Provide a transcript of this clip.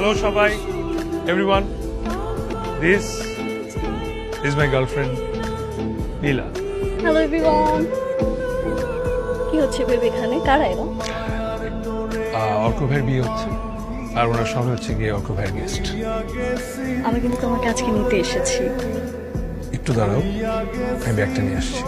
Hello, Shabai. Everyone. This is my girlfriend, Neela. Hello everyone. কি হচ্ছে baby এখানে? কারা এলো? অর্ক ভাইয়ের বিয়ে হচ্ছে আর ওনার সবাই হচ্ছে গিয়ে অর্ক ভাইয়ের গেস্ট। আমি কিন্তু তোমাকে আজকে নিতে এসেছি। একটু দাঁড়াও, আমি ব্যাগটা নিয়ে আসছি।